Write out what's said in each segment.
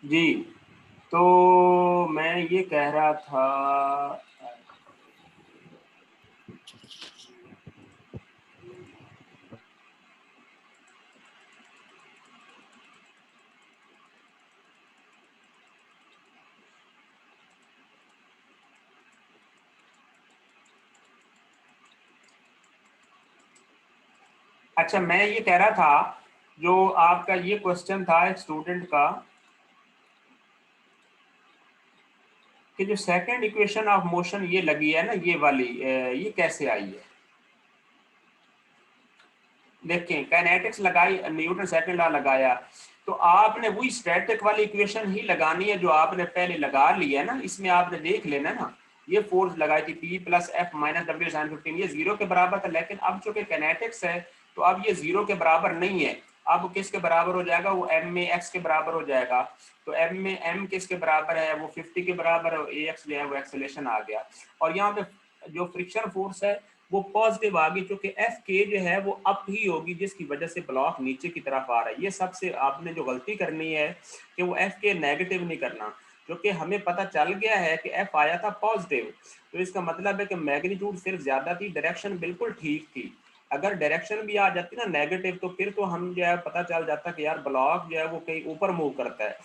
जी, तो मैं ये कह रहा था, अच्छा मैं ये कह रहा था, जो आपका ये क्वेश्चन था एक स्टूडेंट का, कि जो सेकंड इक्वेशन ऑफ मोशन ये लगी है ना, ये वाली, ये कैसे आई है? देखें, काइनेटिक्स लगाई, न्यूटन सेकंड लॉ लगाया, तो आपने वही स्टैटिक वाली इक्वेशन ही लगानी है जो आपने पहले लगा ली है ना। इसमें आपने देख लेना ना, ये फोर्स लगाई थी P plus F minus W sine 15, ये जीरो के बराबर था। लेकिन अब चूंकि काइनेटिक्स है तो अब ये जीरो के बराबर नहीं है। अब किसके बराबर हो जाएगा? वो m में x के बराबर हो जाएगा। तो m में m किसके बराबर है? वो 50 के बराबर है। ax जो है वो एक्सेलेरेशन आ गया। और यहाँ पे जो फ्रिक्शन फोर्स है वो पॉजिटिव आ गई, क्योंकि एफ के जो है वो अप ही होगी, जिसकी वजह से ब्लॉक नीचे की तरफ आ रहा है। ये सबसे आपने जो गलती करनी है कि वो एफ के नेगेटिव नहीं करना, क्योंकि हमें पता चल गया है कि एफ आया था पॉजिटिव। तो इसका मतलब है कि मैग्नीट्यूड सिर्फ ज्यादा थी, डायरेक्शन बिल्कुल ठीक थी। अगर डायरेक्शन भी आ जाती ना नेगेटिव, तो फिर तो हम जो है पता चल जाता कि यार ब्लॉक जो है वो कहीं ऊपर मूव करता है।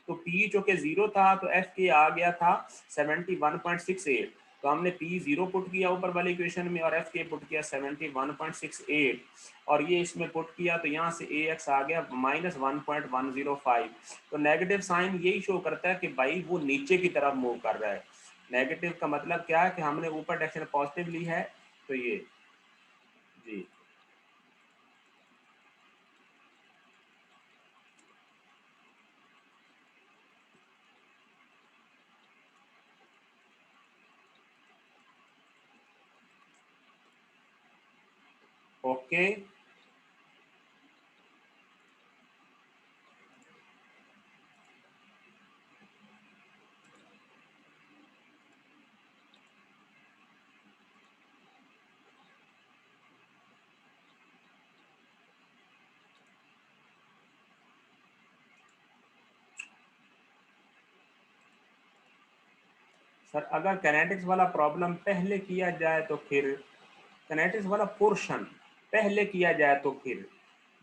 तो पी जो कि जीरो था, तो एफ के आ गया था 71.68। तो हमने पी जीरो पुट किया ऊपर वाले इक्वेशन में, और एफ के पुट किया 71.68, और ये इसमें पुट किया तो यहाँ से ए एक्स आ गया -1.105। तो नेगेटिव साइन यही शो करता है कि भाई वो नीचे की तरफ मूव कर रहा है। नेगेटिव का मतलब क्या है कि हमने ऊपर डायरेक्शन पॉजिटिव ली है। तो ये जी ओके। सर अगर कैनेटिक्स वाला प्रॉब्लम पहले किया जाए तो फिर, कैनेटिक्स वाला पोर्शन पहले किया जाए तो फिर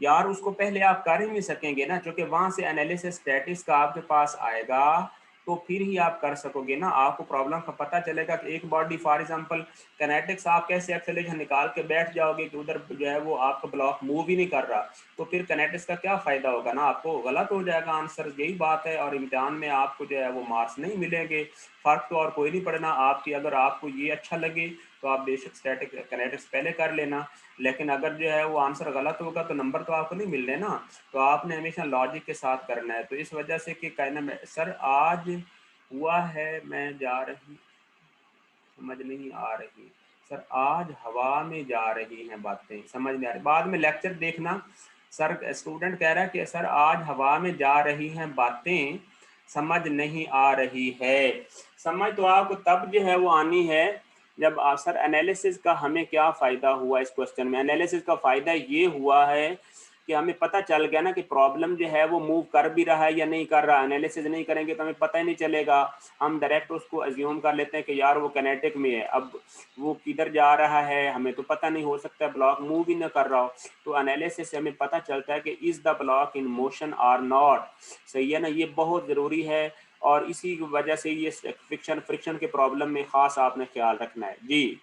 यार उसको पहले आप कर ही नहीं सकेंगे ना, क्योंकि वहां से एनालिसिस स्टैटिक्स का आपके पास आएगा, तो फिर ही आप कर सकोगे ना। आपको प्रॉब्लम का पता चलेगा कि एक बॉडी फॉर एग्जांपल कैनेटिक्स, आप कैसे एक्सेलरेशन निकाल के बैठ जाओगे कि उधर जो है वो आपका ब्लॉक मूव ही नहीं कर रहा, तो फिर कैनेटिक्स का क्या फायदा होगा ना, आपको गलत हो जाएगा आंसर। यही बात है, और इम्तिहान में आपको जो है वो मार्क्स नहीं मिलेंगे। फर्क तो और कोई नहीं पड़ना आपकी, अगर आपको ये अच्छा लगे तो आप बेशक स्टैटिक कैनेटिक्स पहले कर लेना, लेकिन अगर जो है वो आंसर गलत होगा तो नंबर तो आपको नहीं मिलने ना। तो आपने हमेशा लॉजिक के साथ करना है। तो इस वजह से कि कहना मैं सर आज हुआ है, मैं जा रही, समझ नहीं आ रही सर, आज हवा में जा रही हैं बातें, समझ नहीं आ रही। बाद में लेक्चर देखना, सर स्टूडेंट कह रहा है कि सर आज हवा में जा रही हैं बातें, समझ नहीं आ रही है। समझ तो आपको तब जो है वो आनी है जब सर एनालिसिस का हमें क्या फ़ायदा हुआ इस क्वेश्चन में। एनालिसिस का फ़ायदा ये हुआ है कि हमें पता चल गया ना कि प्रॉब्लम जो है वो मूव कर भी रहा है या नहीं कर रहा। एनालिसिस नहीं करेंगे तो हमें पता ही नहीं चलेगा, हम डायरेक्ट उसको अज्यूम कर लेते हैं कि यार वो किनेटिक में है, अब वो किधर जा रहा है हमें तो पता नहीं, हो सकता है ब्लॉक मूव ही ना कर रहा हो। तो एनालिसिस से हमें पता चलता है कि is the block in motion or not. सही है ना, ये बहुत ज़रूरी है, और इसी वजह से ये फ्रिक्शन के प्रॉब्लम में ख़ास आपने ख्याल रखना है जी।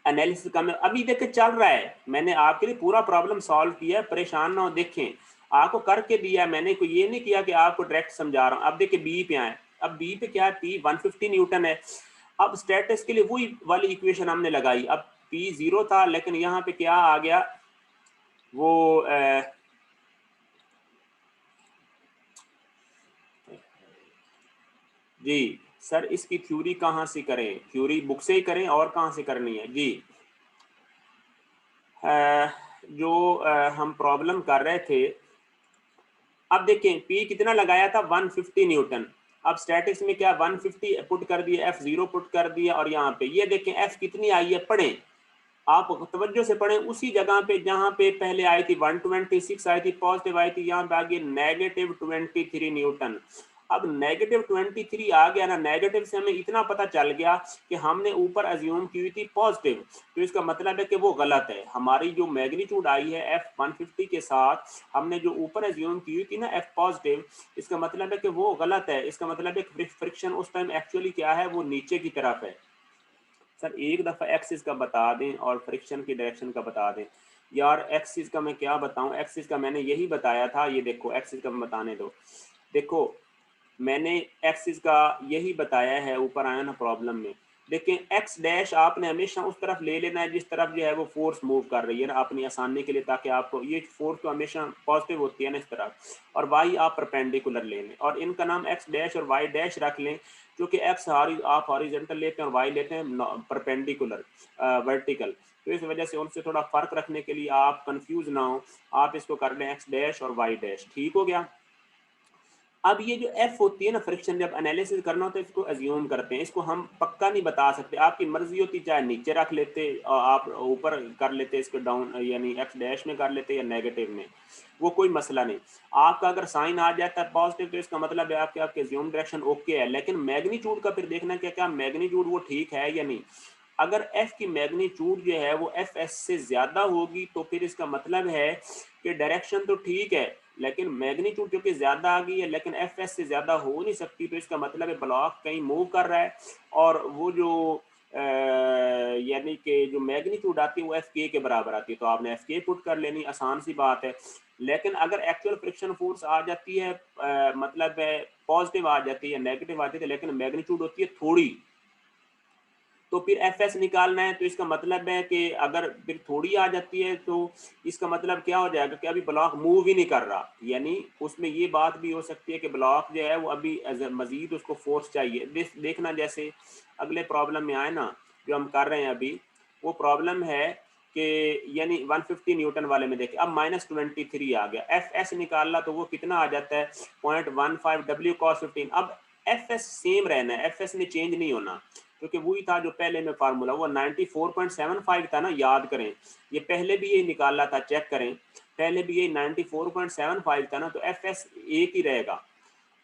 एनालिसिस का मैं अभी देखे चल रहा है, मैंने आपके लिए पूरा प्रॉब्लम सॉल्व किया है, परेशान ना हो। देखें आपको करके दिया है मैंने, कोई ये नहीं किया कि आपको डायरेक्ट समझा रहा हूँ। अब देखिए बी पे आए, अब बी पे क्या है, पी 150 न्यूटन है। अब स्टेटस के लिए वही वाली इक्वेशन हमने लगाई। अब पी जीरो था, लेकिन यहाँ पे क्या आ गया, वो जी सर इसकी थ्योरी कहाँ से करें? थ्योरी बुक से ही करें और कहाँ से करनी है जी? जो हम प्रॉब्लम कर रहे थे, अब देखें P कितना लगाया था 150 न्यूटन। अब स्टैटिक्स में क्या 150 पुट कर दिया, F0 पुट कर दिया, और यहाँ पे ये देखें F कितनी आई है, पढ़ें आप तवज्जो से पढ़ें उसी जगह पे जहाँ पे पहले आई थी 126 आई थी, पॉजिटिव आई थी, यहाँ पे आ गई नेगेटिव 23 न्यूटन। अब नेगेटिव 23 आ गया ना, नेगेटिव से हमें इतना पता चल गया कि हमने ऊपर अज्यूम की हुई थी पॉजिटिव, तो इसका मतलब है कि वो गलत है। हमारी जो मैग्नीट्यूड आई है F150 के साथ, हमने जो ऊपर अज्यूम की हुई थी ना F पॉजिटिव, इसका मतलब है कि वो गलत है। इसका मतलब है कि फ्रिक्शन उस टाइम एक्चुअली क्या है, वो नीचे की तरफ है। सर एक दफ़ा एक्सिस का बता दें और फ्रिक्शन की डायरेक्शन का बता दें। यार एक्सिस का मैं क्या बताऊं, एक्सिस का मैंने यही बताया था, ये देखो एक्सिस का बताने दो। देखो मैंने एक्सिस का यही बताया है, ऊपर आया ना प्रॉब्लम में। लेकिन एक्स डैश आपने हमेशा उस तरफ ले लेना है जिस तरफ जो है वो फोर्स मूव कर रही है ना, अपनी आसानी के लिए, ताकि आपको ये फोर्स तो हमेशा पॉजिटिव होती है ना इस तरफ, और वाई आप परपेंडिकुलर ले लें और इनका नाम एक्स डैश और वाई डैश रख लें, क्योंकि एक्स आप हॉरिजॉन्टल लेते हैं और वाई लेते हैं परपेंडिकुलर वर्टिकल। तो इस वजह से उनसे थोड़ा फर्क रखने के लिए आप कंफ्यूज ना हो, आप इसको कर लें एक्स डैश और वाई डैश। ठीक हो गया। अब ये जो एफ होती है ना फ्रिक्शन, जब एनालिसिस करना होता है इसको अज्यूम करते हैं, इसको हम पक्का नहीं बता सकते। आपकी मर्जी होती, चाहे नीचे रख लेते और आप ऊपर कर लेते इसको डाउन, यानी एक्स डैश में कर लेते या नेगेटिव में, वो कोई मसला नहीं। आपका अगर साइन आ जाता है पॉजिटिव तो इसका मतलब है आपके आपके अज्यूम डायरेक्शन ओके है। लेकिन मैग्नीट्यूड का फिर देखना क्या क्या मैग्नीट्यूड वो ठीक है या नहीं। अगर एफ की मैग्नीट्यूड जो है वो एफ एस से ज़्यादा होगी तो फिर इसका मतलब है कि डायरेक्शन तो ठीक है, लेकिन मैग्नीट्यूड क्योंकि ज़्यादा आ गई है, लेकिन एफ एस से ज़्यादा हो नहीं सकती, तो इसका मतलब है ब्लॉक कहीं मूव कर रहा है। और वो जो यानी कि जो मैग्नीट्यूड आती है वो एफ के बराबर आती है, तो आपने एफ के पुट कर लेनी, आसान सी बात है। लेकिन अगर एक्चुअल फ्रिक्शन फोर्स आ जाती है मतलब पॉजिटिव आ जाती है, नेगेटिव आती है, लेकिन मैग्नीट्यूड होती है थोड़ी, तो फिर एफ एस निकालना है। तो इसका मतलब है कि अगर फिर थोड़ी आ जाती है तो इसका मतलब क्या हो जाएगा कि अभी ब्लॉक मूव ही नहीं कर रहा, यानी उसमें ये बात भी हो सकती है कि ब्लॉक जो है वो अभी मजीद उसको फोर्स चाहिए। देखना जैसे अगले प्रॉब्लम में आए ना जो हम कर रहे हैं अभी, वो प्रॉब्लम है कि यानी 150 न्यूटन वाले में देखें, अब -23 आ गया, एफ एस निकालना तो वो कितना आ जाता है 0.15 डब्ल्यू कॉस 15। अब एफ एस सेम रहना है, एफ एस ने चेंज नहीं होना, क्योंकि वही था जो पहले में फार्मूला, वो 94.75 था ना, याद करें। ये पहले भी यही निकाला था, चेक करें, पहले भी यही 94.75 था ना, तो एफ एस एक ही रहेगा।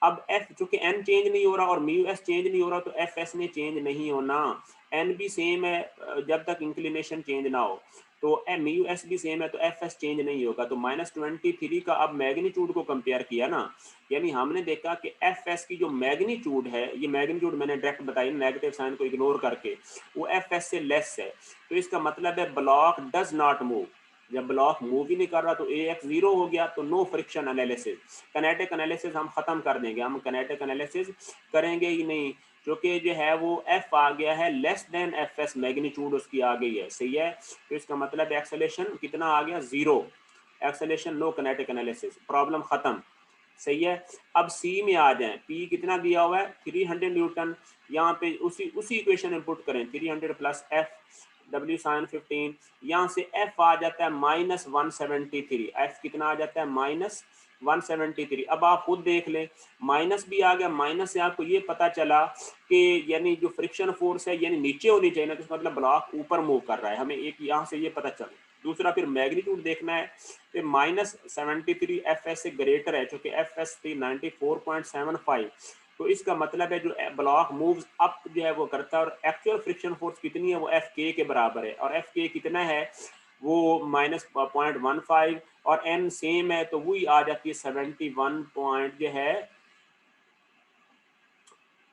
अब एफ चूंकि एन चेंज नहीं हो रहा और म्यू एस चेंज नहीं हो रहा, तो एफ एस ने चेंज नहीं होना। एन भी सेम है जब तक इंक्लिनेशन चेंज ना हो, तो म्यू एस भी सेम है, तो एफ एस चेंज नहीं होगा। तो -23 का अब मैग्नीट्यूड को कंपेयर किया ना, यानी हमने देखा कि एफ एस की जो मैग्नीट्यूड है, ये मैग्नीट्यूड मैंने डायरेक्ट बताई नेगेटिव साइन को इग्नोर करके, वो एफ एस से लेस है। तो इसका मतलब है ब्लॉक डज नॉट मूव। जब ब्लॉक मूव ही नहीं कर रहा तो ए एक्स 0 हो गया, तो no friction analysis. Kinetic analysis हम खत्म कर देंगे, हम कनेटिक एनालिसिस करेंगे ही नहीं, क्योंकि जो है वो एफ आ गया है less than F S, magnitude उसकी आ गई है, सही है। तो इसका मतलब एक्सेलेरेशन कितना आ गया, 0 acceleration, no kinetic analysis, problem खत्म, सही है। अब सी में आ जाएं, पी कितना दिया हुआ है 300 न्यूटन, यहाँ पे उसी उसी इक्वेशन में पुट करें 300 प्लस एफ डब्ल्यू साइन 15, यहाँ से एफ आ जाता है -173, एफ कितना आ जाता है -173। अब आप खुद देख लें, माइनस भी आ गया, माइनस से आपको ये पता चला कि यानी जो फ्रिक्शन फोर्स है यानी नीचे होनी चाहिए ना, तो मतलब ब्लॉक ऊपर मूव कर रहा है, हमें एक यहाँ से ये पता चला। दूसरा फिर मैग्नीट्यूड देखना है, तो -73 एफ एस से ग्रेटर है, चूंकि एफ एस थी 94.75, तो इसका मतलब है जो ब्लॉक मूव्स अप जो है वो करता है, और एक्चुअल फ्रिक्शन फोर्स कितनी है वो एफ के बराबर है, और एफ के कितना है वो -0.15, और एन सेम है तो वही आ जाती है 71 पॉइंट जो है,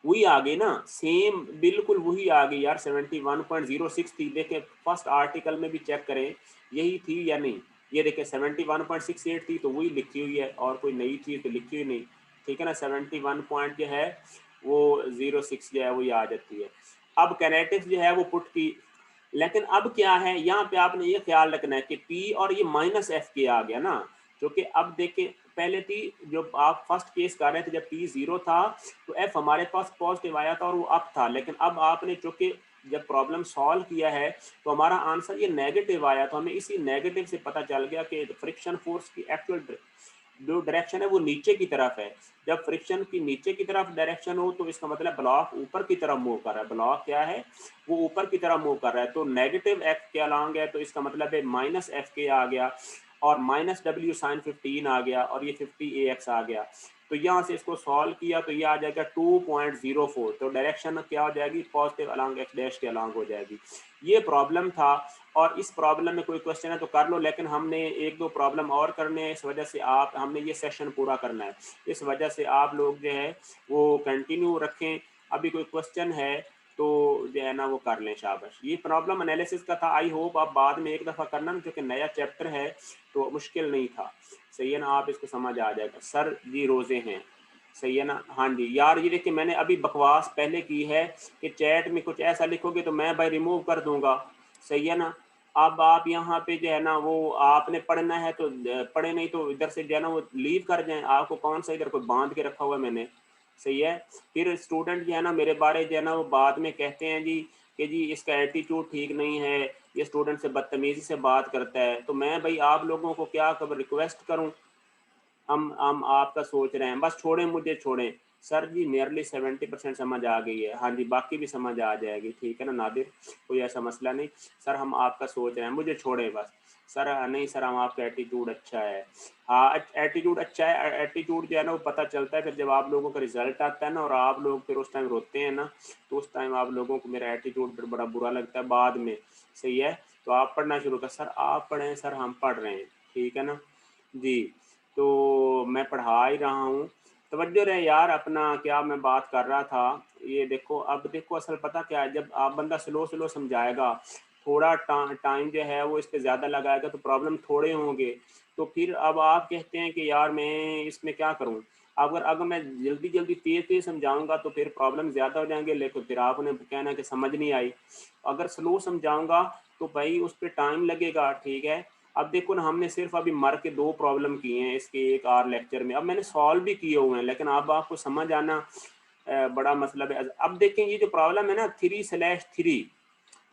वही आ गई ना, सेम बिल्कुल वही आ गई यार, 71.06 थी। देखें फर्स्ट आर्टिकल में भी चेक करें यही थी या नहीं, ये देखें 71.68 थी, तो वही लिखी हुई है, और कोई नई चीज़ तो लिखी हुई नहीं, ठीक है ना। 71 पॉइंट जो है वो 06 जो है वही आ जाती है। अब कैनेटिक्स जो है वो पुट की, लेकिन अब क्या है यहाँ पे आपने ये ख्याल रखना है कि पी और ये -एफ के आ गया ना, क्योंकि अब देखें पहले थी जो आप फर्स्ट केस कर रहे थे जब पी 0 था तो एफ हमारे पास पॉजिटिव आया था और वो अप था, लेकिन अब आपने चूंकि जब प्रॉब्लम सॉल्व किया है तो हमारा आंसर ये नेगेटिव आया, तो हमें इसी नेगेटिव से पता चल गया कि फ्रिक्शन फोर्स की एक्चुअल जो डायरेक्शन है वो नीचे की तरफ है। जब फ्रिक्शन की नीचे की तरफ डायरेक्शन हो तो इसका मतलब ब्लॉक ऊपर की तरफ मूव कर रहा है, ब्लॉक क्या है वो ऊपर की तरफ मूव कर रहा है। तो नेगेटिव एफ के अलॉन्ग है तो इसका मतलब है माइनस एफ के आ गया और माइनस डब्ल्यू साइन 15 आ गया और ये 50 ए एक्स आ गया। तो यहाँ से इसको सॉल्व किया तो ये आ जाएगा 2.04। तो डायरेक्शन क्या हो जाएगी, पॉजिटिव अलॉन्ग एक्स डैश के अलॉन्ग हो जाएगी। ये प्रॉब्लम था और इस प्रॉब्लम में कोई क्वेश्चन है तो कर लो, लेकिन हमने एक दो प्रॉब्लम और करने हैं, इस वजह से आप हमने ये सेशन पूरा करना है, इस वजह से आप लोग जो है वो कंटिन्यू रखें। अभी कोई क्वेश्चन है तो जो है ना वो कर लें, शाबाश। ये प्रॉब्लम एनालिसिस का था, आई होप आप बाद में एक दफ़ा करना क्योंकि नया चैप्टर है तो मुश्किल नहीं था, सही है ना, आप इसको समझ आ जाएगा। सर जी रोज़े हैं, सही है ना, हाँ जी यार। ये देखिए मैंने अभी बकवास पहले की है कि चैट में कुछ ऐसा लिखोगे तो मैं भाई रिमूव कर दूंगा, सही है ना। अब आप यहाँ पे जो है ना वो आपने पढ़ना है तो पढ़े, नहीं तो इधर से जो है ना वो लीव कर जाएं। आपको कौन सा इधर कोई बांध के रखा हुआ है मैंने, सही है। फिर स्टूडेंट जो है ना मेरे बारे जो है ना वो बाद में कहते हैं जी कि जी इसका एटीट्यूड ठीक नहीं है, ये स्टूडेंट से बदतमीजी से बात करता है। तो मैं भाई आप लोगों को क्या कब रिक्वेस्ट करूं, हम आपका सोच रहे हैं, बस छोड़ें मुझे छोड़ें। सर जी नियरली 70% समझ आ गई है, हाँ जी बाकी भी समझ आ जाएगी, ठीक है ना नादिर, कोई ऐसा मसला नहीं। सर हम आपका सोच रहे हैं, मुझे छोड़ें बस। सर नहीं सर हम आपका एटीट्यूड अच्छा है, हाँ एटीट्यूड अच्छा है। एटीट्यूड जो है ना वो पता चलता है फिर जब आप लोगों का रिजल्ट आता है ना और आप लोग फिर उस टाइम रोते हैं ना, तो उस टाइम आप लोगों को मेरा एटीट्यूड फिर बड़ा बुरा लगता है बाद में, सही है। तो आप पढ़ना शुरू कर, सर आप पढ़ें, सर हम पढ़ रहे हैं, ठीक है ना जी। तो मैं पढ़ा ही रहा हूँ, तवज्जो रहे यार अपना, क्या मैं बात कर रहा था। ये देखो अब देखो असल पता क्या है, जब आप बंदा स्लो स्लो समझाएगा, थोड़ा टाइम जो है वो इस पर ज़्यादा लगाएगा तो प्रॉब्लम थोड़े होंगे। तो फिर अब आप कहते हैं कि यार मैं इसमें क्या करूँ, अगर अगर मैं जल्दी जल्दी तेज़ तेज़ समझाऊंगा तो फिर प्रॉब्लम ज़्यादा हो जाएंगे, लेकिन फिर आपने कहना कि समझ नहीं आई। अगर स्लो समझाऊंगा तो भाई उस पर टाइम लगेगा, ठीक है। अब देखो ना हमने सिर्फ अभी मर के 2 प्रॉब्लम किए हैं इसके एक आर लेक्चर में, अब मैंने सॉल्व भी किए हुए हैं, लेकिन अब आपको समझ आना बड़ा मतलब है। अब देखें ये जो प्रॉब्लम है ना 3/3,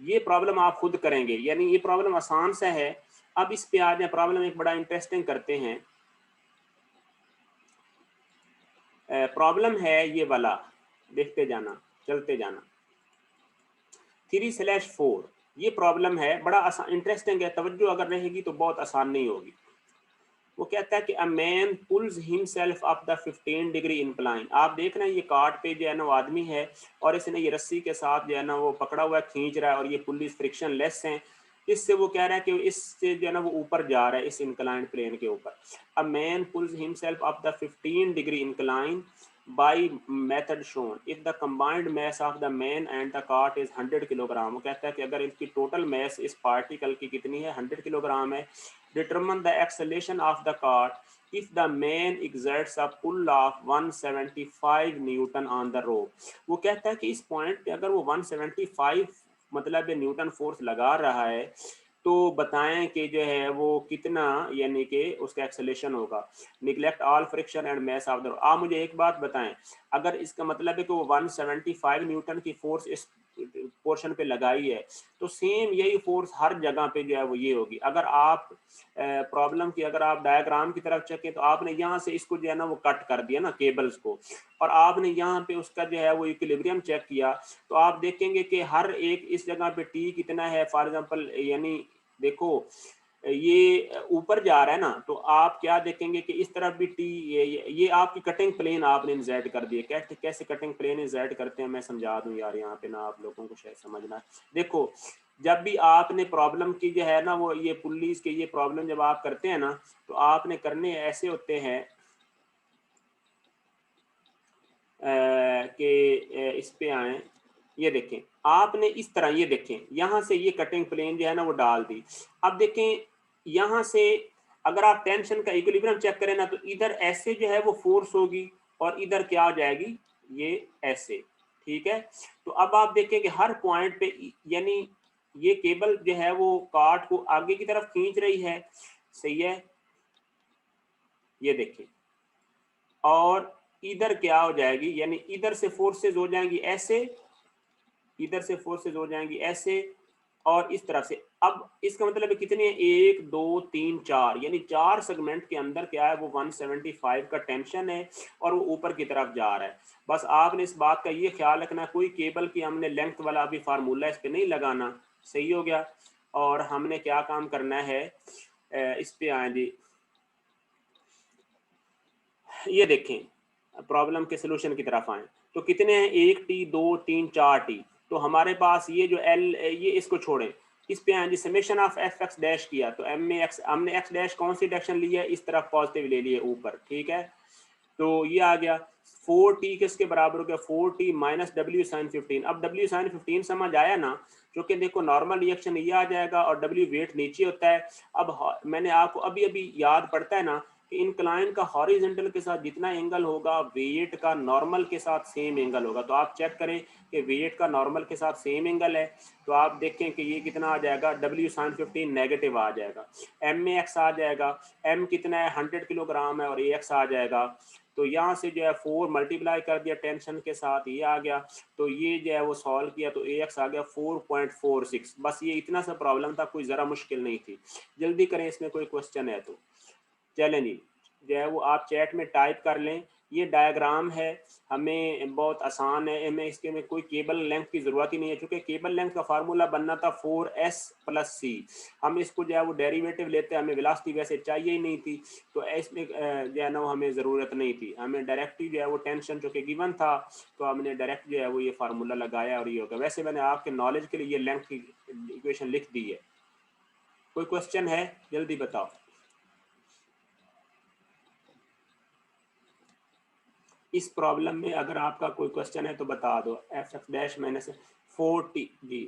ये प्रॉब्लम आप खुद करेंगे, यानी ये प्रॉब्लम आसान सा है। अब इस पे आ जाए, प्रॉब्लम एक बड़ा इंटरेस्टिंग करते हैं। प्रॉब्लम है ये वाला, देखते जाना चलते जाना, 3/4। ये प्रॉब्लम है बड़ा आसान इंटरेस्टिंग है, तवज्जो अगर रहेगी तो बहुत आसान नहीं होगी। वो कहता है कि a man pulls himself up the 15 degree incline. आप देख रहे हैं ये कार्ड पे जो है ना वो आदमी है और इसने ये रस्सी के साथ जो है ना वो पकड़ा हुआ है, खींच रहा है, और ये पुलिस फ्रिक्शन लेस हैं। इससे वो कह रहा है कि इससे जो है ना वो ऊपर जा रहा है इस इंक्लाइन प्लेन के ऊपर। A man pulls himself up the 15 degree incline by method shown if the combined mass of the man and the cart is 100 kilogram. वो कहता है कि अगर इसकी टोटल मैस इस पार्टिकल की कितनी है, 100 किलोग्राम है। determine the acceleration of the cart if the man exerts a pull of 175 Newton on the rope। वो कहता है कि इस पॉइंट पे अगर वो 175 मतलब न्यूटन फोर्स लगा रहा है तो बताएं कि जो है वो कितना यानी कि उसका एक्सेलेरेशन होगा। Neglect all friction and mass of the. आप मुझे एक बात बताएं, अगर इसका मतलब है कि वो 175 न्यूटन की फोर्स इस पोर्शन पे लगाई है तो सेम यही फोर्स हर जगह पे जो है वो ये होगी। अगर आप प्रॉब्लम की अगर आप डायग्राम की तरफ चेकें तो आपने यहाँ से इसको जो है ना वो कट कर दिया ना केबल्स को, और आपने यहाँ पे उसका जो है वो इक्विलिब्रियम चेक किया तो आप देखेंगे कि हर एक इस जगह पे टी कितना है, फॉर एग्जांपल यानी देखो ये ऊपर जा रहा है ना, तो आप क्या देखेंगे कि इस तरफ भी टी, ये आपकी कटिंग प्लेन आपने इंसर्ट कर दिए। कैसे कैसे कटिंग प्लेन इंसर्ट करते हैं मैं समझा दूं यार, यहाँ पे ना आप लोगों को शायद समझना है। देखो जब भी आपने प्रॉब्लम की जो है ना वो ये पुलिस के ये प्रॉब्लम जब आप करते हैं ना तो आपने करने ऐसे होते हैं कि इस पे आए, ये देखें आपने इस तरह ये देखें यहाँ से ये कटिंग प्लेन जो है ना वो डाल दी। अब देखें यहाँ से अगर आप टेंशन का इक्विलिब्रियम चेक करें ना तो इधर ऐसे जो है वो फोर्स होगी और इधर क्या हो जाएगी ये ऐसे, ठीक है। तो अब आप देखें कि हर पॉइंट पे यानी ये केबल जो है वो कार्ड को आगे की तरफ खींच रही है, सही है, ये देखें। और इधर क्या हो जाएगी, यानी इधर से फोर्सेज हो जाएंगी ऐसे, इधर से फोर्सेज हो जाएंगी ऐसे, और इस तरफ से। अब इसका मतलब कितने, 1 2 3 4, यानी 4 सेगमेंट के अंदर क्या है, वो 175 का टेंशन है और वो ऊपर की तरफ जा रहा है। बस आपने इस बात का ये ख्याल रखना, कोई केबल की हमने लेंथ वाला अभी फार्मूला इस पर नहीं लगाना। सही हो गया। और हमने क्या काम करना है, इस पे आए जी, ये देखें, प्रॉब्लम के सोल्यूशन की तरफ आए तो कितने हैं, 1t 2 3 4t। तो हमारे पास ये जो l, ये इसको छोड़ें, इस पे आए जी, summation of f x dash किया तो एम में एक्स, हमने एक्स डैश कौन सी डायरेक्शन ली है, इस तरफ पॉजिटिव ले लिए ऊपर, ठीक है। तो ये आ गया 4t किसके बराबर हो गया, 4t माइनस डब्ल्यू साइन 15। अब डब्ल्यू साइन 15 समझ आया ना, क्योंकि देखो नॉर्मल रिएक्शन ये आ जाएगा और डब्ल्यू वेट नीचे होता है। अब मैंने आपको अभी अभी याद पड़ता है ना कि इंक्लाइन का हॉरिजेंटल के साथ जितना एंगल होगा, वेट का नॉर्मल के साथ सेम एंगल होगा। तो आप चेक करें कि वेट का नॉर्मल के साथ सेम एंगल है, तो आप देखें कि ये कितना आ जाएगा, डब्ल्यू साइन 15 नेगेटिव आ जाएगा, एम में एक्स आ जाएगा, एम कितना है 100 किलोग्राम है और ए एक्स आ जाएगा। तो यहाँ से जो है 4 मल्टीप्लाई कर दिया टेंशन के साथ, ये आ गया। तो ये जो है वो सॉल्व किया तो ए एक्स आ गया 4.46। बस ये इतना सा प्रॉब्लम था, कोई ज़रा मुश्किल नहीं थी। जल्दी करें, इसमें कोई क्वेश्चन है तो चलें जी, जो है वो आप चैट में टाइप कर लें। ये डायग्राम है, हमें बहुत आसान है, हमें इसके में कोई केबल लेंथ की ज़रूरत ही नहीं है, क्योंकि केबल लेंथ का फार्मूला बनना था 4s + c। हम इसको जो है वो डेरिवेटिव लेते हैं, हमें वेलोसिटी वैसे चाहिए ही नहीं थी, तो इसमें जो है ना हमें ज़रूरत नहीं थी, हमें डायरेक्ट जो है वो टेंशन जो कि गिवन था, तो हमने डायरेक्ट जो है वो ये फार्मूला लगाया और ये हो गया। वैसे मैंने आपके नॉलेज के लिए ये लेंथ की इक्वेशन लिख दी है। कोई क्वेश्चन है, जल्दी बताओ। इस प्रॉब्लम में अगर आपका कोई क्वेश्चन है तो बता दो। एफ एक्स डैश माइनस 40 जी।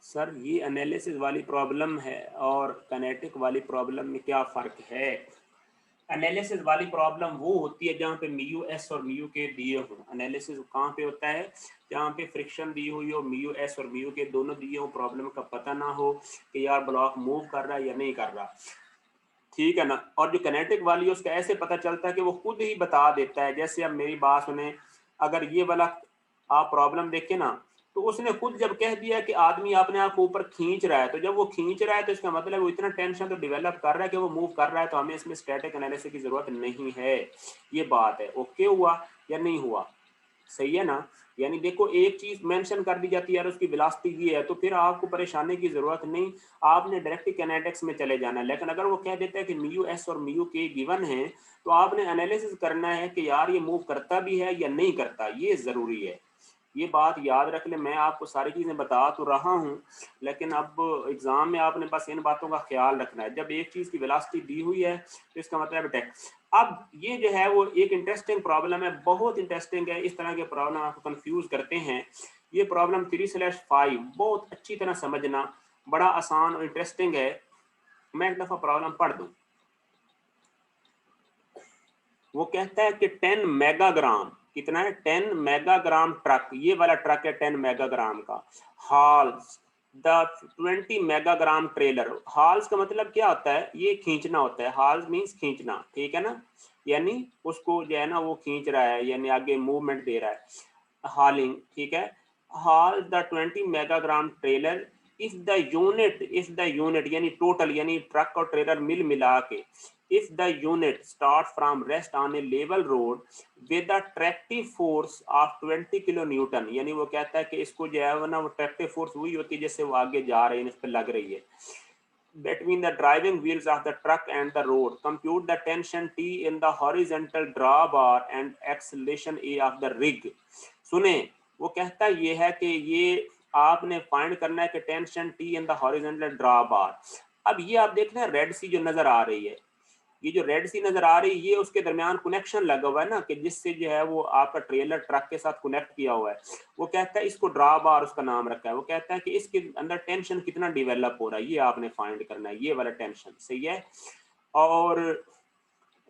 सर ये एनालिसिस वाली प्रॉब्लम है और कनेटिक वाली प्रॉब्लम में क्या फ़र्क है। एनालिसिस वाली प्रॉब्लम वो होती है जहाँ पे म्यू एस और म्यू के दिए हों। एनालिसिस कहाँ पे होता है, जहाँ पे फ्रिक्शन दी हुई हो, म्यू एस और म्यू के दोनों दिए हो, प्रॉब्लम का पता ना हो कि यार ब्लॉक मूव कर रहा है या नहीं कर रहा, ठीक है ना। और जो कनेटिक वाली है उसका ऐसे पता चलता है कि वो खुद ही बता देता है। जैसे अब मेरी बात सुने, अगर ये वाला आप प्रॉब्लम देखें ना, तो उसने खुद जब कह दिया कि आदमी अपने आप को ऊपर खींच रहा है, तो जब वो खींच रहा है तो इसका मतलब वो इतना टेंशन तो डेवलप कर रहा है कि वो मूव कर रहा है, तो हमें इसमें स्टैटिक एनालिसिस की जरूरत नहीं है। ये बात है, ओके हुआ या नहीं हुआ, सही है ना। यानी देखो एक चीज मेंशन कर दी जाती है यार उसकी वेलोसिटी ये है, तो फिर आपको परेशानी की जरूरत नहीं, आपने डायरेक्ट किनेटिक्स में चले जाना है। लेकिन अगर वो कह देता है कि म्यू एस और म्यू के गिवन है, तो आपने एनालिसिस करना है कि यार ये मूव करता भी है या नहीं करता, ये जरूरी है। ये बात याद रख ले, मैं आपको सारी चीज़ें बता तो रहा हूँ, लेकिन अब एग्ज़ाम में आपने बस इन बातों का ख्याल रखना है। जब एक चीज़ की वेलोसिटी दी हुई है तो इसका मतलब है। अब ये जो है वो एक इंटरेस्टिंग प्रॉब्लम है, बहुत इंटरेस्टिंग है। इस तरह के प्रॉब्लम आपको कंफ्यूज करते हैं। ये प्रॉब्लम 3/5 बहुत अच्छी तरह समझना, बड़ा आसान और इंटरेस्टिंग है। मैं एक दफ़ा प्रॉब्लम पढ़ दूँ। वो कहता है कि 10 मेगाग्राम, कितना है, 10 मेगाग्राम ट्रक, ये वाला ट्रक है 10 मेगाग्राम का, halls the 20 megagram trailer. Halls का मतलब क्या होता है, ये खींचना होता है, हॉल्स मीन्स खींचना, ठीक है ना। यानी उसको जो है ना वो खींच रहा है, यानी आगे मूवमेंट दे रहा है, हॉलिंग, ठीक है। Hall the 20 megagram trailer if the unit यानी टोटल, यानी ट्रक और ट्रेलर मिल मिला के, if the unit start from rest on a level road with a tractive force of 20 kilo Newton, यानी वो कहता है कि इसको जो है ना वो ट्रैक्टिव फोर्स वही होती है जिससे वो आगे जा रहे हैं, इस पर लग रही है, between the driving wheels of the truck and the road, compute the tension T in the horizontal drawbar and acceleration A of the rig। सुने, वो कहता ये है कि ये आपने फाइंड करना है कि tension T in the horizontal drawbar। अब ये आप देखते हैं रेड सी जो नजर आ रही है, ये जो रेड सी नजर आ रही है, ये उसके दरमियान कनेक्शन लगा हुआ है ना, कि जिससे जो है वो आपका ट्रेलर ट्रक के साथ कनेक्ट किया हुआ है। वो कहता है इसको ड्रा बार उसका नाम रखा है। वो कहता है कि इसके अंदर टेंशन कितना डेवलप हो रहा है, ये आपने फाइंड करना है, ये वाला टेंशन, सही है। और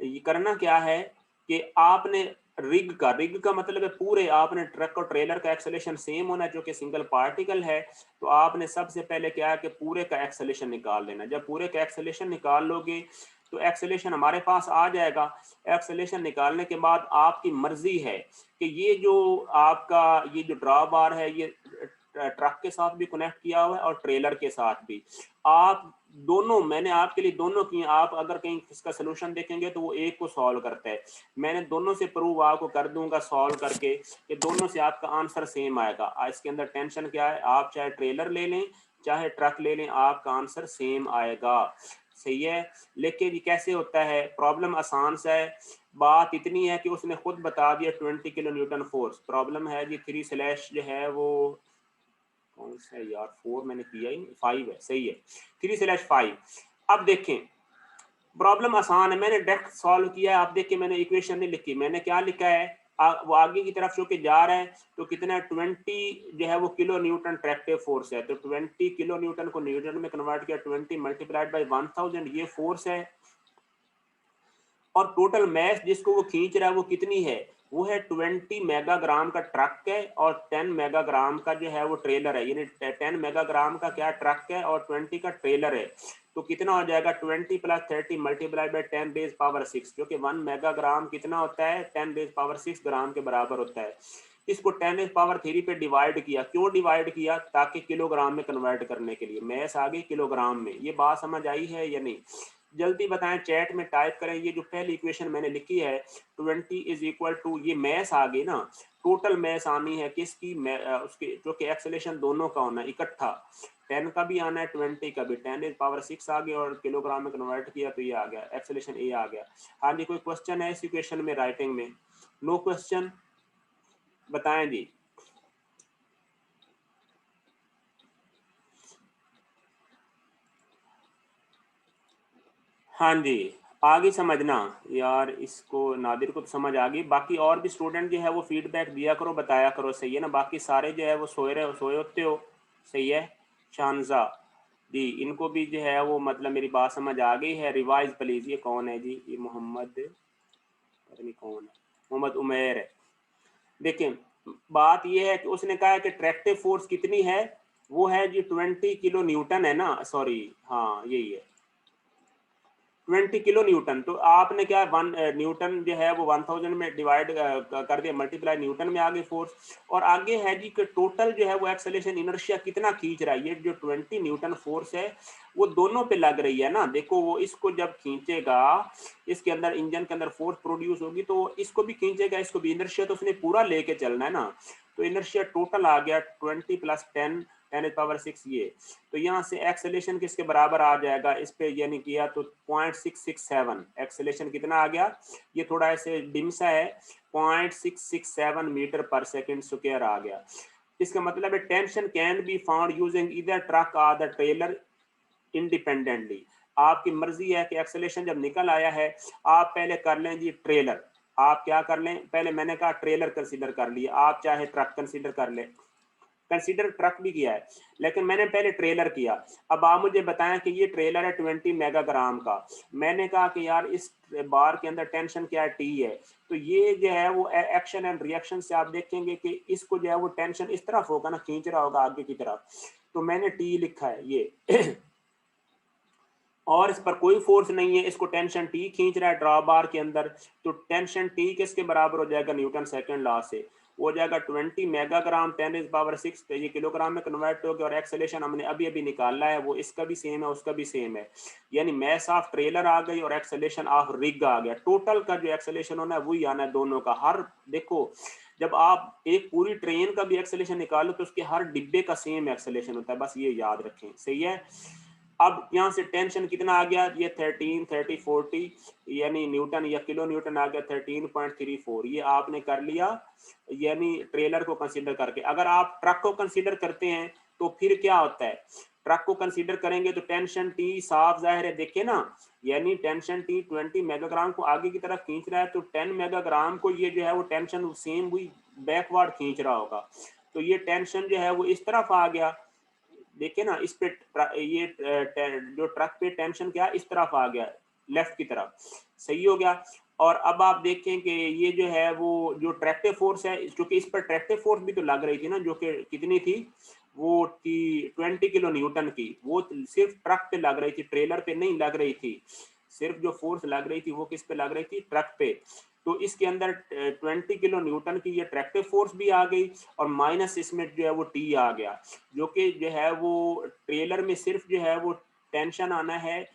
ये करना क्या है कि आपने रिग का मतलब है पूरे, आपने ट्रक और ट्रेलर का एक्सेलेरेशन सेम होना है जो कि सिंगल पार्टिकल है। तो आपने सबसे पहले क्या है कि पूरे का एक्सेलेरेशन निकाल लेना। जब पूरे का एक्सेलेरेशन निकाल लोगे तो एक्सेलेरेशन हमारे पास आ जाएगा। एक्सेलेरेशन निकालने के बाद आपकी मर्जी है कि ये जो आपका ये जो ड्रा बार है ये ट्रक के साथ भी कनेक्ट किया हुआ है और ट्रेलर के साथ भी। आप दोनों, मैंने आपके लिए दोनों किए, आप अगर कहीं इसका सोल्यूशन देखेंगे तो वो एक को सॉल्व करता है। मैंने दोनों से प्रूव आपको कर दूंगा सॉल्व करके कि दोनों से आपका आंसर सेम आएगा। इसके अंदर टेंशन क्या है, आप चाहे ट्रेलर ले लें चाहे ट्रक ले लें, आपका आंसर सेम आएगा। सही है। लेकिन ये कैसे होता है, प्रॉब्लम आसान सा है। बात इतनी है कि उसने खुद बता दिया 20 किलो न्यूटन फोर्स। प्रॉब्लम है जी 3 स्लैश जो है वो कौन सा है यार, 4 मैंने किया ही, 5 है। सही है, 3/5। अब देखें प्रॉब्लम आसान है, मैंने डायरेक्ट सॉल्व किया है। आप देखिए मैंने इक्वेशन नहीं लिखी, मैंने क्या लिखा है, वो आगे की तरफ जो कि जा रहा है तो कितना है 20 जो है वो किलो न्यूटन ट्रैक्टिव फोर्स है। तो 20 किलो न्यूटन को न्यूटन में कन्वर्ट किया, 20 मल्टीप्लाइड बाई 1000 ये फोर्स है। और टोटल मैस जिसको वो खींच रहा है वो कितनी है, वो है 20 मेगाग्राम का ट्रक है और 10 मेगाग्राम का जो है वो ट्रेलर है। यानी 10 मेगाग्राम का क्या ट्रक है और 20 का ट्रेलर है। तो कितना हो जाएगा 20 + 30 मल्टीप्लाइड बाई 10 रेज़ पावर 6, जो कि 1 मेगाग्राम कितना होता है 10 रेज़ पावर 6 ग्राम के बराबर होता है। इसको 10 रेज़ पावर 3 पे डिवाइड किया। क्यों डिवाइड किया, ताकि किलोग्राम में कन्वर्ट करने के लिए। मैस आ गई किलोग्राम में। ये बात समझ आई है या नहीं, जल्दी बताएं, चैट में टाइप करें। ये जो पहली इक्वेशन मैंने लिखी है 20 इज इक्वल टू, ये मैस आ गई ना, टोटल मैस आनी है किसकी, उसके जो कि एक्सेलेरेशन दोनों का होना है इकट्ठा। 10 का भी आना है 20 का भी। 10 इज पावर 6 आ गया और किलोग्राम में कन्वर्ट किया तो ये आ गया एक्सेलेरेशन, ए आ गया। हाँ जी, कोई क्वेश्चन है इस इक्वेशन में राइटिंग में? नो क्वेश्चन, बताएं जी। हाँ जी, आगे समझना यार, इसको नादिर को तो समझ आ गई। बाकी और भी स्टूडेंट जो है वो फीडबैक दिया करो, बताया करो। सही है ना, बाकी सारे जो है वो सोए होते हो। सही है। शानजा जी, इनको भी जो है वो मतलब मेरी बात समझ आ गई है। Revise please. ये कौन है जी, ये मोहम्मद, पता नहीं कौन है, मोहम्मद उमेर है। देखिए बात ये है कि उसने कहा है कि ट्रैक्टिव फोर्स कितनी है, वो है जी 20 किलो न्यूटन है ना, सॉरी हाँ यही है 20 किलो न्यूटन। तो आपने क्या 1 न्यूटन जो है वो 1000 में डिवाइड कर दिया, मल्टीप्लाई न्यूटन में आगे फोर्स। और आगे है जी कि टोटल जो है वो एक्सेलरेशन इनर्शिया कितना खींच रहा है। ये जो 20 न्यूटन फोर्स है वो दोनों पे लग रही है ना। देखो वो इसको जब खींचेगा, इसके अंदर इंजन के अंदर फोर्स प्रोड्यूस होगी तो इसको भी खींचेगा, इसको भी। इनर्शिया तो उसने पूरा लेके चलना है ना। तो इनर्शिया टोटल आ गया 20 + 10 10⁻⁶ ये। तो यहाँ से एक्सेलेरेशन किसके बराबर आ जाएगा, इस पे यानी किया तो 0.667। एक्सेलेरेशन कितना आ गया, ये थोड़ा ऐसे डिम सा है, 0.667 मीटर पर सेकंड स्क्वायर आ गया। इसका मतलब है tension can be found using either truck और द ट्रेलर इंडिपेंडेंटली। आपकी मर्जी है कि एक्सेलेरेशन जब निकल आया है, आप पहले कर लें जी ट्रेलर। आप क्या कर लें, पहले मैंने कहा ट्रेलर कंसीडर कर लिया, आप चाहे ट्रक कंसीडर कर लें। कंसीडर ट्रक भी किया है, लेकिन मैंने पहले ट्रेलर किया। अब आप मुझे बताएं कि ये ट्रेलर है 20 मेगाग्राम का। मैंने कहा कि यार इस बार के अंदर टेंशन क्या है, टी है। तो ये जो है वो एक्शन एंड रिएक्शन से आप देखेंगे कि इसको जो है वो टेंशन इस तरफ होगा ना, खींच रहा होगा आगे की तरफ। तो मैंने टी लिखा है ये और इस पर कोई फोर्स नहीं है, इसको टेंशन टी खींच रहा है ड्रॉ बार के अंदर। तो टेंशन टी किसके बराबर हो जाएगा, न्यूटन सेकंड लॉ से। हो जाएगा 20 मेगाग्राम 10⁻⁶, तो ये किलोग्राम में कन्वर्ट हो गया। और एक्सेलेरेशन हमने अभी अभी निकाला है, वो इसका भी सेम है उसका भी सेम है। यानी मैस ऑफ ट्रेलर आ गई और एक्सेलेरेशन ऑफ रिग आ गया। टोटल का जो एक्सेलेरेशन होना है वही आना है दोनों का। हर देखो जब आप एक पूरी ट्रेन का भी एक्सेलेरेशन निकालो तो उसके हर डिब्बे का सेम एक्सेलेरेशन होता है, बस ये याद रखें। सही है। अब यहाँ से टेंशन कितना आ गया, ये 13 30 40 यानी न्यूटन या किलो न्यूटन आ गया 13.34। ये आपने कर लिया यानी ट्रेलर को कंसीडर करके। अगर आप ट्रक को कंसीडर करते हैं तो फिर क्या होता है, ट्रक को कंसीडर करेंगे तो टेंशन टी साफ जाहिर है, देखिए ना, यानी टेंशन टी 20 मेगाग्राम को आगे की तरफ खींच रहा है, तो 10 मेगाग्राम को ये जो है वो टेंशन सेम हुई बैकवर्ड खींच रहा होगा। तो ये टेंशन जो है वो इस तरफ आ गया। देखिए ना, इस पे ये जो ट्रक पे टेंशन क्या इस तरफ आ गया, लेफ्ट की तरफ। सही हो गया। और अब आप देखें कि ये जो है वो जो ट्रैक्टिव फोर्स है, क्योंकि इस पर ट्रैक्टिव फोर्स भी तो लग रही थी ना, जो कि कितनी थी, वो थी 20 किलो न्यूटन की। वो सिर्फ ट्रक पे लग रही थी, ट्रेलर पे नहीं लग रही थी। सिर्फ जो फोर्स लग रही थी वो किस पे लग रही थी, ट्रक पे। तो इसके अंदर 20 किलो न्यूटन की ये ट्रैक्टिव फोर्स भी आ गई और माइनस इसमें जो है वो टी आ गया, जो कि जो है वो ट्रेलर में सिर्फ जो है वो टेंशन आना है,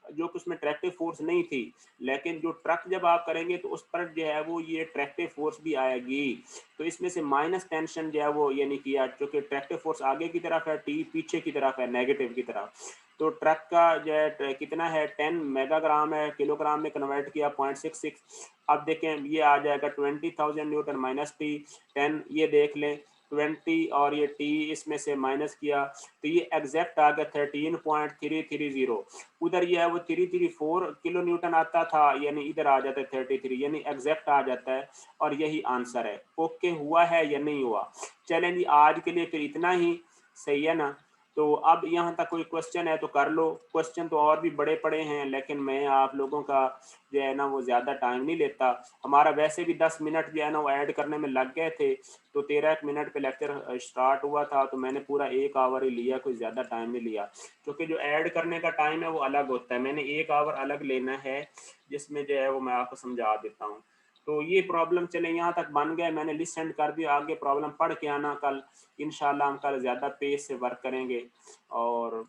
जो कि उसमें ट्रैक्टिव फोर्स नहीं थी, लेकिन जो ट्रक जब आप करेंगे तो उस पर जो है वो ये ट्रैक्टिव फोर्स भी आएगी। तो इसमें से माइनस टेंशन जो है वो यानी किया, जो कि ट्रैक्टिव फोर्स आगे की तरफ है, टी पीछे की तरफ है, नेगेटिव की तरफ। तो ट्रक का जो है कितना है, 10 मेगाग्राम है, किलोग्राम में कन्वर्ट किया 0.66। अब देखें ये आ जाएगा 20,000 न्यूटन माइनस टी 10, ये देख लें 20 और ये टी इसमें से माइनस किया तो ये एग्जैक्ट आ गया 13.330। उधर ये है वो 334 किलो न्यूटन आता था, यानी इधर आ जाता है 33, यानी एग्जैक्ट आ जाता है और यही आंसर है। ओके हुआ है या नहीं हुआ? चलें जी, आज के लिए फिर इतना ही, सही है ना? तो अब यहाँ तक कोई क्वेश्चन है तो कर लो। क्वेश्चन तो और भी बड़े पड़े हैं, लेकिन मैं आप लोगों का जो है ना वो ज़्यादा टाइम नहीं लेता। हमारा वैसे भी 10 मिनट जो है ना वो ऐड करने में लग गए थे, तो 13 मिनट पे लेक्चर स्टार्ट हुआ था, तो मैंने पूरा 1 आवर ही लिया, कोई ज़्यादा टाइम नहीं लिया, क्योंकि जो ऐड करने का टाइम है वो अलग होता है। मैंने 1 आवर अलग लेना है, जिसमें जो है वो मैं आपको समझा देता हूँ। तो ये प्रॉब्लम चले यहाँ तक बन गए, मैंने लिस्ट सेंड कर दिया, आगे प्रॉब्लम पढ़ के आना कल। इंशाल्लाह हम कल ज़्यादा पेस से वर्क करेंगे और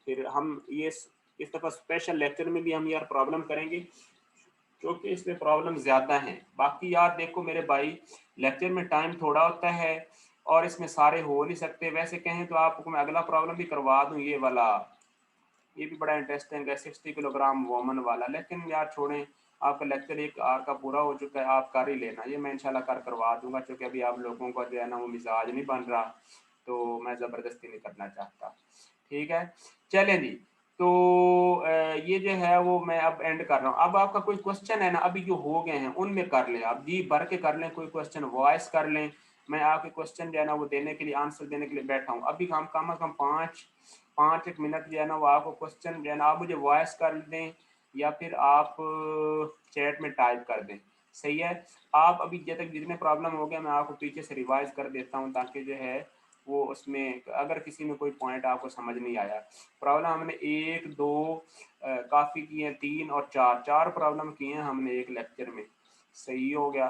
फिर हम ये इस दफ़ा स्पेशल लेक्चर में भी हम यार प्रॉब्लम करेंगे, क्योंकि इसमें प्रॉब्लम ज़्यादा हैं। बाकी यार देखो मेरे भाई, लेक्चर में टाइम थोड़ा होता है और इसमें सारे हो नहीं सकते। वैसे कहें तो आपको मैं अगला प्रॉब्लम भी करवा दूँ, ये वाला, ये भी बड़ा इंटरेस्टिंग है 60 किलोग्राम वोमन वाला, लेकिन यार छोड़ें, आपका लेक्चर 1 आवर का पूरा हो चुका है, आप कर ही लेना। ये मैं इंशाल्लाह करवा दूंगा, क्योंकि अभी आप लोगों का जो है ना वो मिजाज नहीं बन रहा, तो मैं ज़बरदस्ती नहीं करना चाहता। ठीक है, चलें जी। तो ये जो है वो मैं अब एंड कर रहा हूँ। अब आपका कोई क्वेश्चन है ना अभी जो हो गए हैं उनमें कर लें, आप जी भर के कर लें, कोई क्वेश्चन वॉइस कर लें। मैं आपके क्वेश्चन जो है ना वो देने के लिए, आंसर देने के लिए बैठा हूँ। अभी हम कम से कम 5 मिनट जो है ना वो आपको क्वेश्चन जो है ना आप मुझे वॉइस कर दें या फिर आप चैट में टाइप कर दें, सही है। आप अभी जब तक जितने प्रॉब्लम हो गए मैं आपको पीछे से रिवाइज कर देता हूँ, ताकि जो है वो उसमें अगर किसी में कोई पॉइंट आपको समझ नहीं आया। प्रॉब्लम हमने 1 2 काफ़ी की हैं, 3 और 4 प्रॉब्लम की हैं हमने एक लेक्चर में, सही हो गया।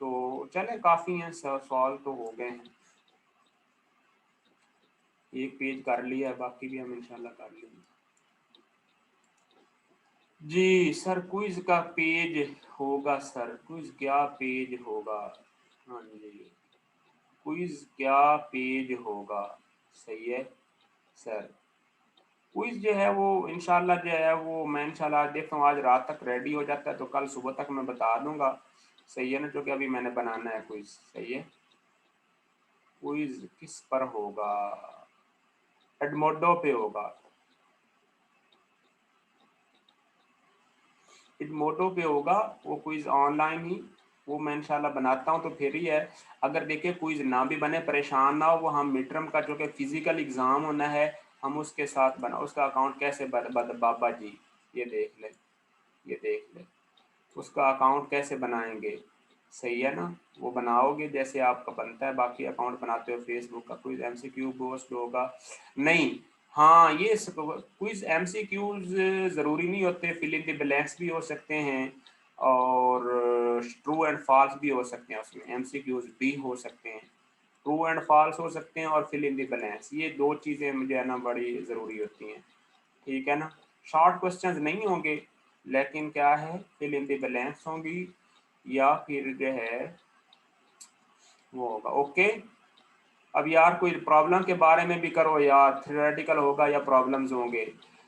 तो चलें काफ़ी हैं, सॉल्व तो हो गए हैं। एक पेज कर लिया है, बाकी भी हम इंशाल्लाह कर लेंगे। जी सर, क्विज का पेज होगा सर, क्विज क्या पेज होगा? हाँ जी, क्विज क्या पेज होगा, सही है सर। क्विज जो है वो इंशाल्लाह जो है वो मैं इंशाल्लाह देखता हूँ, आज रात तक रेडी हो जाता है तो कल सुबह तक मैं बता दूंगा, सही है ना, जो कि अभी मैंने बनाना है क्विज, सही है। क्विज किस पर होगा? एडमोडो पे होगा, एडमोडो पे होगा वो क्विज ऑनलाइन ही। वो मैं इंशाल्लाह बनाता हूँ तो फिर ही है। अगर देखिए क्विज ना भी बने, परेशान ना हो, वो हम मिड टर्म का जो कि फिजिकल एग्ज़ाम होना है हम उसके साथ बना, उसका अकाउंट कैसे बाबा जी ये देख लें, ये देख लें उसका अकाउंट कैसे बनाएंगे, सही है ना। वो बनाओगे जैसे आपका बनता है, बाकी अकाउंट बनाते हो फेसबुक का। क्विज एमसीक्यू पोस्ट होगा नहीं? हाँ, ये क्विज एमसीक्यूज ज़रूरी नहीं होते, फिल इन द ब्लैंक्स भी हो सकते हैं और ट्रू एंड फॉल्स भी हो सकते हैं, उसमें एमसीक्यूज भी हो सकते हैं, ट्रू एंड फॉल्स हो सकते हैं और फिल इन द ब्लैंक्स, ये 2 चीज़ें मुझे है ना बड़ी ज़रूरी होती हैं, ठीक है ना। शॉर्ट क्वेश्चंस नहीं होंगे, लेकिन क्या है, फिल इन द ब्लैंक्स होंगी या फिर जो है वो होगा। ओके, अब यार कोई प्रॉब्लम के बारे में भी करो यार, थ्योरेटिकल होगा या प्रॉब्लम्स होंगे,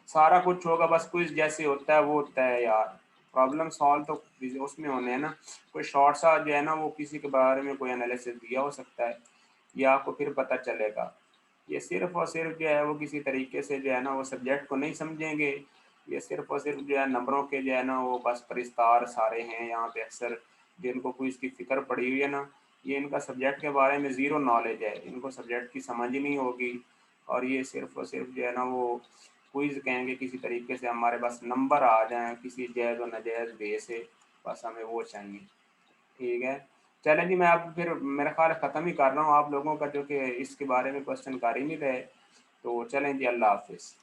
सारा कुछ होगा, बस क्विज जैसे होता है वो होता है यार। प्रॉब्लम सॉल्व तो उसमें होने हैं ना, कोई शॉर्ट सा जो है ना वो किसी के बारे में कोई एनालिसिस दिया हो सकता है, या आपको फिर पता चलेगा। ये सिर्फ और सिर्फ जो है वो किसी तरीके से जो है ना वो सब्जेक्ट को नहीं समझेंगे, ये सिर्फ और सिर्फ जो है नंबरों के जो है ना वो बस परिस्तार सारे हैं यहाँ पे। अक्सर जिनको कोई इसकी फ़िक्र पड़ी हुई है ना, ये इनका सब्जेक्ट के बारे में ज़ीरो नॉलेज है, इनको सब्जेक्ट की समझ ही नहीं होगी, और ये सिर्फ और सिर्फ जो है ना वो क्विज़ कहेंगे किसी तरीके से हमारे पास नंबर आ जाएँ किसी जायज़ और नाजायज़ वे से, बस हमें वो चाहिए, ठीक है। चलें जी, मैं अब फिर मेरा ख्याल ख़त्म ही कर रहा हूँ, आप लोगों का जो कि इसके बारे में क्वेश्चन कर ही नहीं रहे, तो चलें जी, अल्लाह हाफ़िज़।